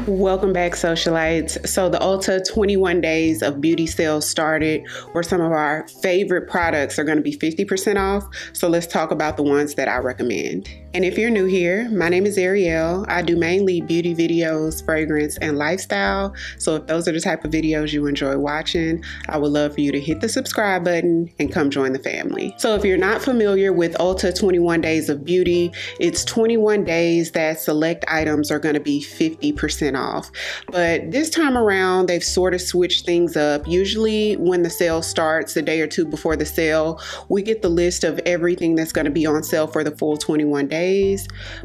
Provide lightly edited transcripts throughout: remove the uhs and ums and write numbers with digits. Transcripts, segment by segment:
Welcome back, socialites. So the Ulta 21 days of beauty sales started, where some of our favorite products are going to be 50% off. So let's talk about the ones that I recommend. And if you're new here, my name is Ariell. I do mainly beauty videos, fragrance, and lifestyle. So if those are the type of videos you enjoy watching, I would love for you to hit the subscribe button and come join the family. So if you're not familiar with Ulta 21 days of beauty, it's 21 days that select items are going to be 50% off. But this time around, they've sort of switched things up. Usually when the sale starts, a day or two before the sale, we get the list of everything that's going to be on sale for the full 21 days.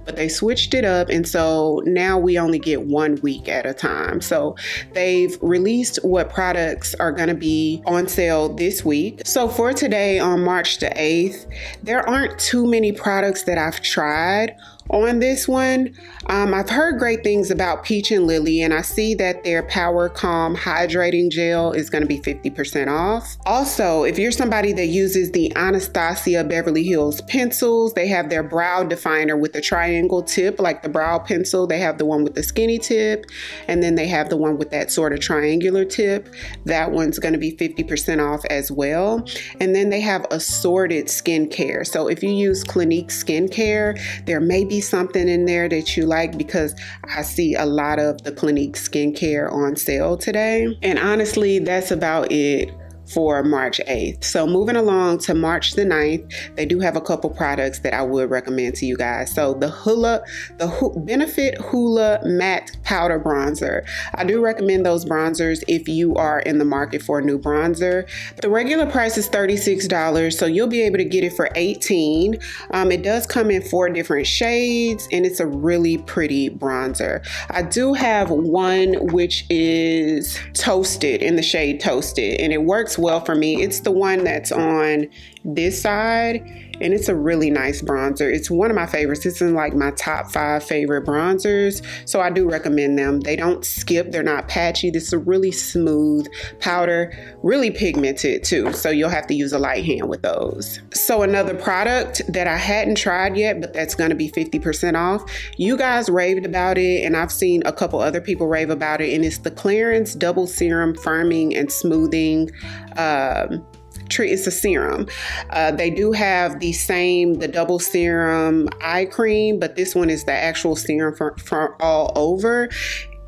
But they switched it up, and so now we only get 1 week at a time. So they've released what products are going to be on sale this week. So for today, on March the 8th, there aren't too many products that I've tried on this one. I've heard great things about Peach and Lily, and I see that their Power Calm Hydrating Gel is going to be 50% off. Also, if you're somebody that uses the Anastasia Beverly Hills pencils, they have their brow definer with the triangle tip, like the brow pencil. They have the one with the skinny tip, and then they have the one with that sort of triangular tip. That one's going to be 50% off as well. And then they have assorted skincare. So if you use Clinique skincare, there may be something in there that you like, because I see a lot of the Clinique skincare on sale today. And honestly, that's about it for March 8th. So moving along to March the 9th, they do have a couple products that I would recommend to you guys. So the Benefit Hoola Matte Powder Bronzer. I do recommend those bronzers if you are in the market for a new bronzer. The regular price is $36, so you'll be able to get it for $18. It does come in 4 different shades, and it's a really pretty bronzer. I do have one which is Toasted, in the shade Toasted, and it works well for me. It's the one that's on this side, and it's a really nice bronzer. It's one of my favorites. It's in like my top 5 favorite bronzers, so I do recommend them. They don't skip, they're not patchy. This is a really smooth powder, really pigmented too, so you'll have to use a light hand with those. So another product that I hadn't tried yet, but that's going to be 50% off. You guys raved about it, and I've seen a couple other people rave about it, and it's the Clarins Double Serum Firming and Smoothing it's a serum. They do have the double serum eye cream, but this one is the actual serum for all over.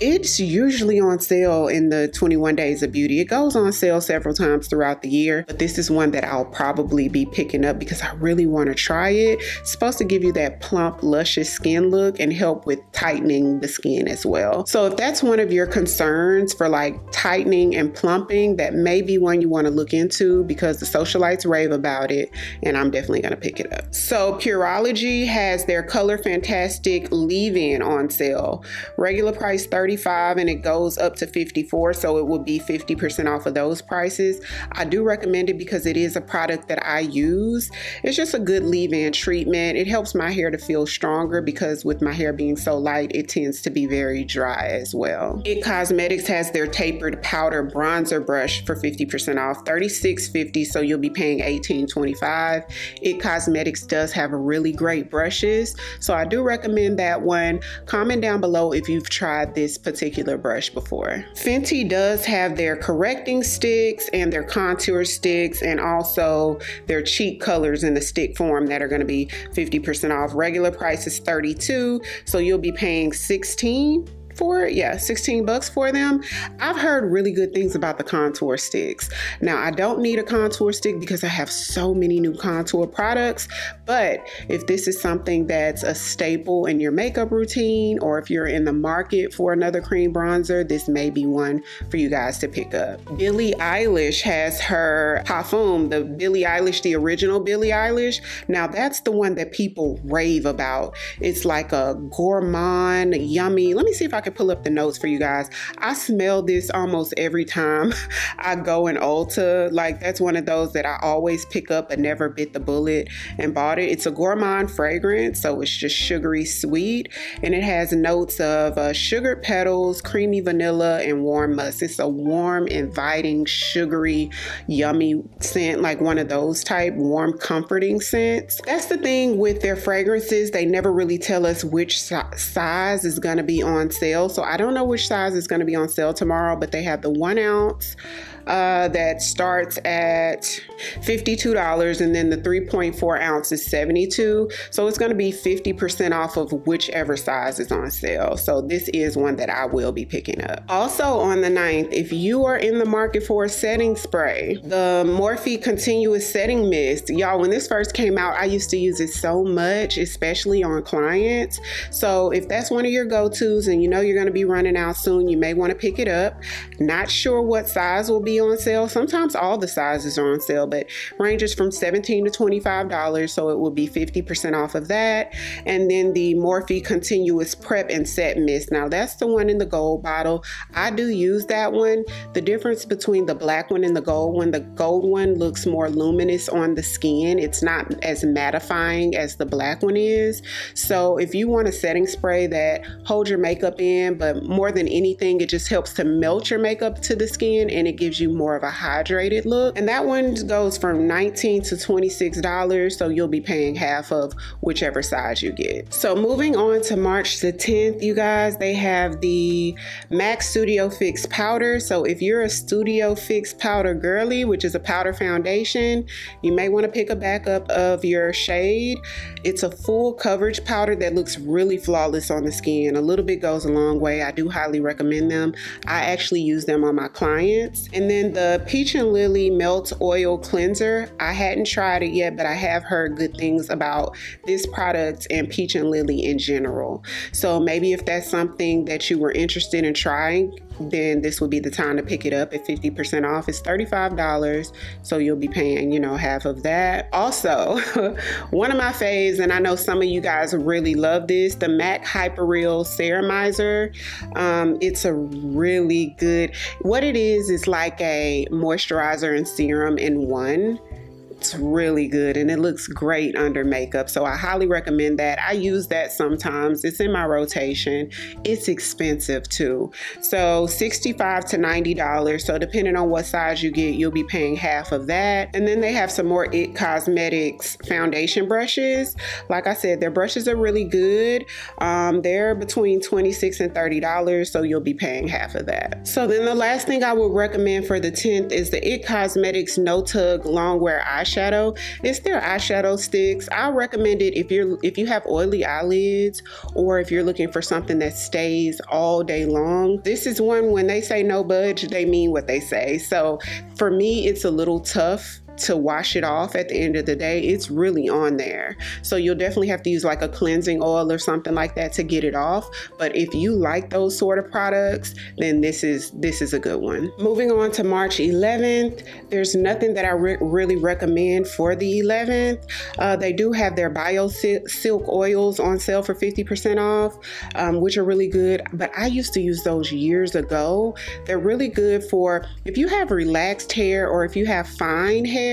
It's usually on sale in the 21 days of beauty. It goes on sale several times throughout the year, but this is one that I'll probably be picking up because I really want to try it. It's supposed to give you that plump, luscious skin look and help with tightening the skin as well. So if that's one of your concerns for like tightening and plumping, that may be one you want to look into, because the socialites rave about it, and I'm definitely going to pick it up. So Purology has their Color Fantastic Leave-In on sale. Regular price $35, and it goes up to $54, so it will be 50% off of those prices. I do recommend it because it is a product that I use. It's just a good leave-in treatment. It helps my hair to feel stronger, because with my hair being so light, it tends to be very dry as well. It Cosmetics has their Tapered Powder Bronzer Brush for 50% off, $36.50, so you'll be paying $18.25. It Cosmetics does have really great brushes, so I do recommend that one. Comment down below if you've tried this particular brush before. Fenty does have their correcting sticks and their contour sticks, and also their cheek colors in the stick form that are going to be 50% off. Regular price is $32, so you'll be paying $16 for it. Yeah, $16 for them. I've heard really good things about the contour sticks. Now, I don't need a contour stick because I have so many new contour products, but if this is something that's a staple in your makeup routine, or if you're in the market for another cream bronzer, this may be one for you guys to pick up. Billie Eilish has her perfume, the Billie Eilish, the original Billie Eilish. Now, that's the one that people rave about. It's like a gourmand, yummy. Let me see if I can pull up the notes for you guys. I smell this almost every time I go in Ulta. Like, that's one of those that I always pick up but never bit the bullet and bought it. It's a gourmand fragrance, so it's just sugary sweet, and it has notes of sugared petals, creamy vanilla, and warm musk. It's a warm, inviting, sugary, yummy scent, like one of those type warm, comforting scents. That's the thing with their fragrances. They never really tell us which size is going to be on sale. sale. So I don't know which size is going to be on sale tomorrow, but they have the 1 ounce that starts at $52, and then the 3.4 ounce is $72. So it's going to be 50% off of whichever size is on sale. So this is one that I will be picking up. Also on the 9th, if you are in the market for a setting spray, the Morphe Continuous Setting Mist. Y'all, when this first came out, I used to use it so much, especially on clients. So if that's one of your go-tos and you know you're going to be running out soon, you may want to pick it up. Not sure what size will be on sale. Sometimes all the sizes are on sale, but ranges from $17 to $25, so it will be 50% off of that. And then the Morphe Continuous Prep and Set Mist. Now that's the one in the gold bottle. I do use that one. The difference between the black one and the gold one looks more luminous on the skin. It's not as mattifying as the black one is. So if you want a setting spray that holds your makeup in, but more than anything, it just helps to melt your makeup to the skin and it gives you more of a hydrated look. And that one goes from $19 to $26, so you'll be paying half of whichever size you get. So moving on to March the 10th, you guys, they have the MAC Studio Fix Powder. So if you're a Studio Fix Powder girly, which is a powder foundation, you may want to pick a backup of your shade. It's a full coverage powder that looks really flawless on the skin. A little bit goes a long way. I do highly recommend them. I actually use them on my clients. And then the Peach and Lily Melt Oil Cleanser. I hadn't tried it yet, but I have heard good things about this product and Peach and Lily in general. So maybe if that's something that you were interested in trying, then this would be the time to pick it up at 50% off. It's $35, so you'll be paying, you know, half of that. Also, one of my faves, and I know some of you guys really love this, the MAC Hyperreal Serumizer. It's a really good, what it is like a moisturizer and serum in one. It's really good and it looks great under makeup, so I highly recommend that. I use that sometimes. It's in my rotation. It's expensive too, so $65 to $90. So depending on what size you get, you'll be paying half of that. And then they have some more IT Cosmetics foundation brushes. Like I said, their brushes are really good. They're between $26 and $30, so you'll be paying half of that. So then the last thing I would recommend for the 10th is the IT Cosmetics No Tug Longwear Eyeshadow. It's their eyeshadow sticks. I recommend it if you have oily eyelids or if you're looking for something that stays all day long. This is one, when they say no budge, they mean what they say. So for me, it's a little tough to wash it off at the end of the day. It's really on there. So you'll definitely have to use like a cleansing oil or something like that to get it off. But if you like those sort of products, then this is a good one. Moving on to March 11th, there's nothing that I really recommend for the 11th. They do have their Biosilk oils on sale for 50% off, which are really good. But I used to use those years ago. They're really good for if you have relaxed hair or if you have fine hair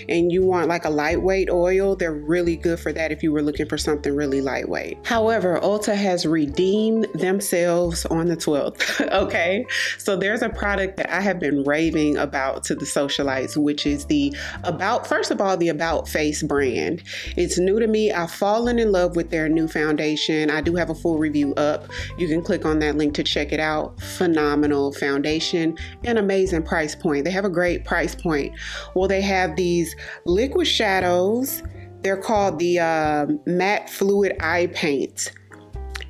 and you want like a lightweight oil. They're really good for that if you were looking for something really lightweight. However, Ulta has redeemed themselves on the 12th. Okay, so there's a product that I have been raving about to the socialites, which is first of all, the About Face brand. It's new to me. I've fallen in love with their new foundation. I do have a full review up. You can click on that link to check it out. Phenomenal foundation, an amazing price point. They have a great price point. Well, they have these liquid shadows. They're called the Matte Fluid Eye Paint.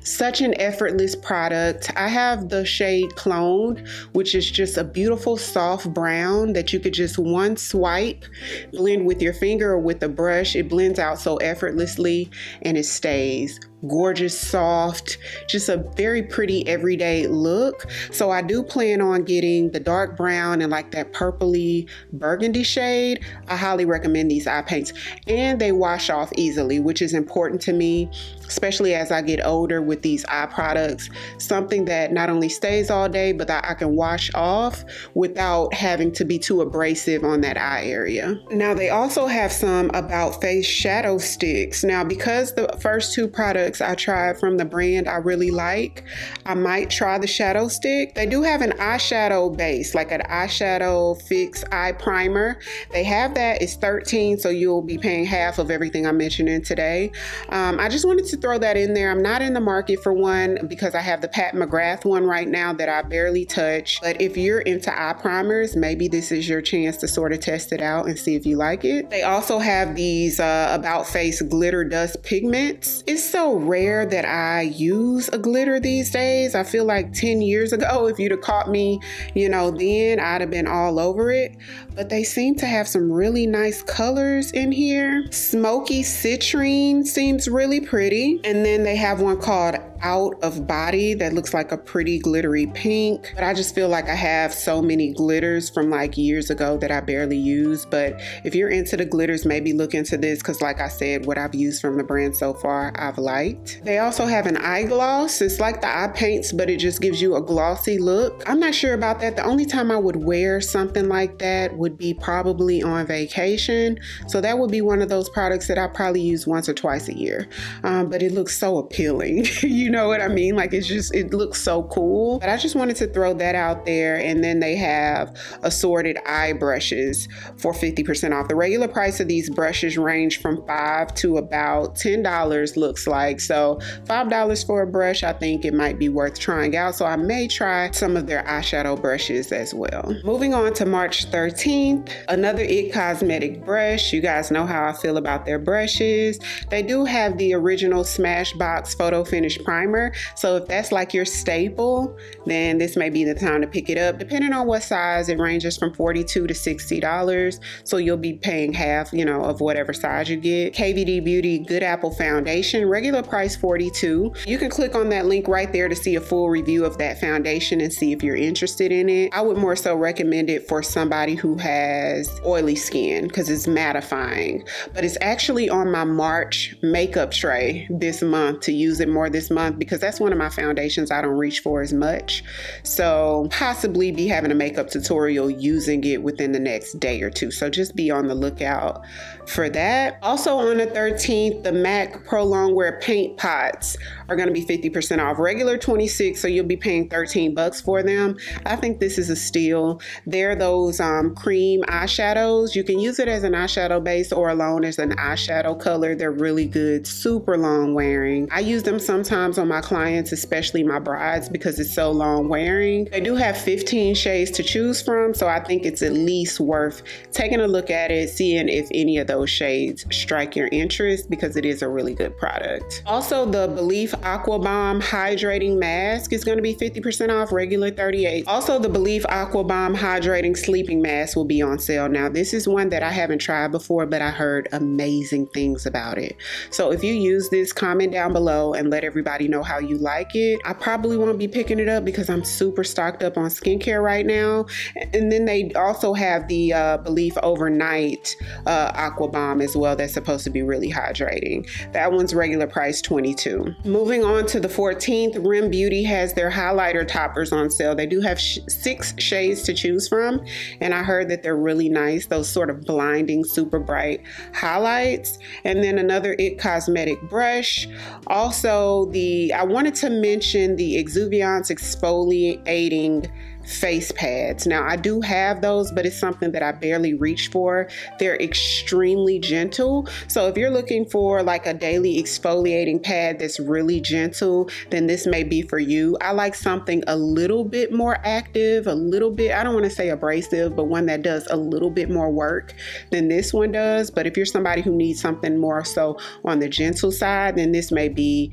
Such an effortless product. I have the shade Cloned, which is just a beautiful soft brown that you could just one swipe, blend with your finger or with a brush. It blends out so effortlessly and it stays. Gorgeous, soft, just a very pretty everyday look. So I do plan on getting the dark brown and like that purpley burgundy shade. I highly recommend these eye paints, and they wash off easily, which is important to me, especially as I get older with these eye products. Something that not only stays all day, but that I can wash off without having to be too abrasive on that eye area. Now they also have some About Face shadow sticks. Now because the first two products I tried from the brand I really like, I might try the shadow stick. They do have an eyeshadow base, like an eyeshadow fix eye primer. They have that. It's $13, so you'll be paying half of everything I'm mentioning today. I just wanted to throw that in there. I'm not in the market market for one because I have the Pat McGrath one right now that I barely touch. But if you're into eye primers, maybe this is your chance to sort of test it out and see if you like it. They also have these About Face glitter dust pigments. It's so rare that I use a glitter these days. I feel like 10 years ago, if you'd have caught me, you know, then I'd have been all over it. But they seem to have some really nice colors in here. Smoky citrine seems really pretty. And then they have one called Out of Body that looks like a pretty glittery pink. But I just feel like I have so many glitters from like years ago that I barely use. But if you're into the glitters, maybe look into this because like I said, what I've used from the brand so far, I've liked. They also have an eye gloss. It's like the eye paints, but it just gives you a glossy look. I'm not sure about that. The only time I would wear something like that would be probably on vacation. So that would be one of those products that I probably use once or twice a year. But it looks so appealing. You know what I mean? Like it looks so cool. But I just wanted to throw that out there. And then they have assorted eye brushes for 50% off. The regular price of these brushes range from $5 to about $10, looks like. So $5 for a brush, I think it might be worth trying out. So I may try some of their eyeshadow brushes as well. Moving on to March 13th, another IT Cosmetic brush. You guys know how I feel about their brushes. They do have the original Smashbox Photo Finish Primer. So if that's like your staple, then this may be the time to pick it up. Depending on what size, it ranges from $42 to $60. So you'll be paying half, you know, of whatever size you get. KVD Beauty Good Apple Foundation, regular price $42. You can click on that link right there to see a full review of that foundation and see if you're interested in it. I would more so recommend it for somebody who has oily skin because it's mattifying. But it's actually on my March makeup tray this month to use it more this month because that's one of my foundations I don't reach for as much. So possibly be having a makeup tutorial using it within the next day or two. So just be on the lookout for that. Also on the 13th, the MAC Pro Longwear paint pots are going to be 50% off. Regular $26, so you'll be paying $13 for them. I think this is a steal. They're those cream eyeshadows. You can use it as an eyeshadow base or alone as an eyeshadow color. They're really good, super long wearing. I use them sometimes on my clients, especially my brides, because it's so long wearing. They do have 15 shades to choose from, so I think it's at least worth taking a look at it, seeing if any of those shades strike your interest because it is a really good product. Also, the Belif Aqua Balm Hydrating Mask is going to be 50% off, regular $38. Also, the Belif Aqua Balm Hydrating Sleeping Mask will be on sale now. This is one that I haven't tried before, but I heard amazing things about it. So if you use this, comment down below and let everybody know how you like it. I probably won't be picking it up because I'm super stocked up on skincare right now. And then they also have the Belif Overnight Aqua Balm as well. That's supposed to be really hydrating. That one's regular price $22. Moving on to the 14th, Rem Beauty has their highlighter toppers on sale. They do have 6 shades to choose from, and I heard that they're really nice, those sort of blinding, super bright highlights. And then another IT Cosmetic brush. Also, I wanted to mention the Exuviance Exfoliating face pads. Now I do have those, but it's something that I barely reach for. They're extremely gentle. So if you're looking for like a daily exfoliating pad that's really gentle, then this may be for you. I like something a little bit more active, a little bit, I don't want to say abrasive, but one that does a little bit more work than this one does. But if you're somebody who needs something more so on the gentle side, then this may be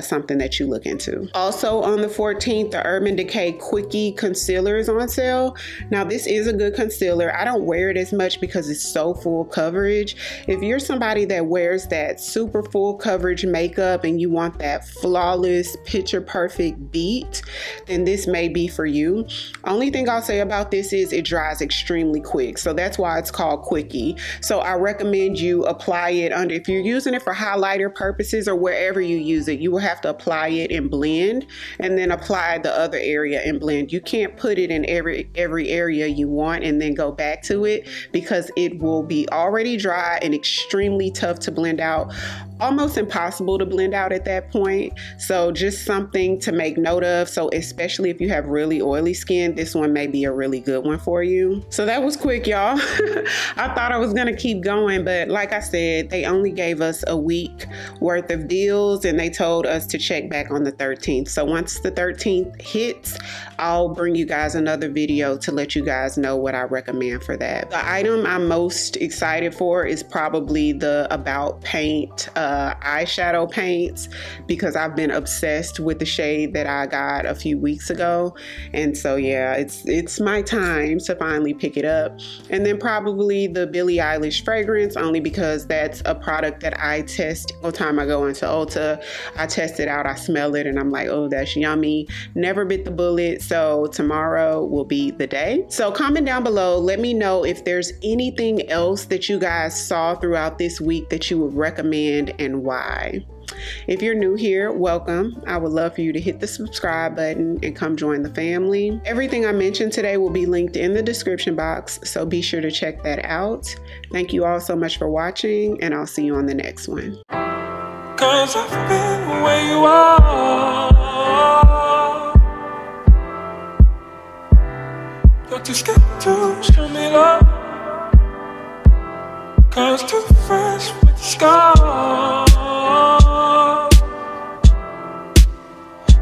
something that you look into. Also on the 14th, the Urban Decay Quickie Concealer is on sale. Now this is a good concealer. I don't wear it as much because it's so full coverage. If you're somebody that wears that super full coverage makeup and you want that flawless picture perfect beat, then this may be for you. Only thing I'll say about this is it dries extremely quick, so that's why it's called Quickie. So I recommend you apply it under, if you're using it for highlighter purposes or wherever you use it, you will have to apply it and blend, and then apply the other area and blend. You can't put it in every area you want and then go back to it because it will be already dry and extremely tough to blend out. almost impossible to blend out at that point. So just something to make note of. So especially if you have really oily skin, this one may be a really good one for you. So that was quick, y'all. I thought I was gonna keep going, but like I said, they only gave us a week worth of deals and they told us to check back on the 13th. So once the 13th hits, I'll bring you guys another video to let you guys know what I recommend for that. The item I'm most excited for is probably the About Paint eyeshadow paints, because I've been obsessed with the shade that I got a few weeks ago. And so yeah, it's my time to finally pick it up. And then probably the Eilish fragrance, only because that's a product that I test all the time I go into Ulta. I test it out, I smell it, and I'm like, oh, that's yummy. Never bit the bullet. So tomorrow will be the day. So comment down below, let me know if there's anything else that you guys saw throughout this week that you would recommend and why. If you're new here, welcome. I would love for you to hit the subscribe button and come join the family. Everything I mentioned today will be linked in the description box, so be sure to check that out. Thank you all so much for watching, and I'll see you on the next one. 'Cause I've been where you are. You're too scared to show me love, 'cause too fresh with the scars.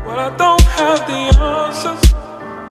Well, I don't have the answers.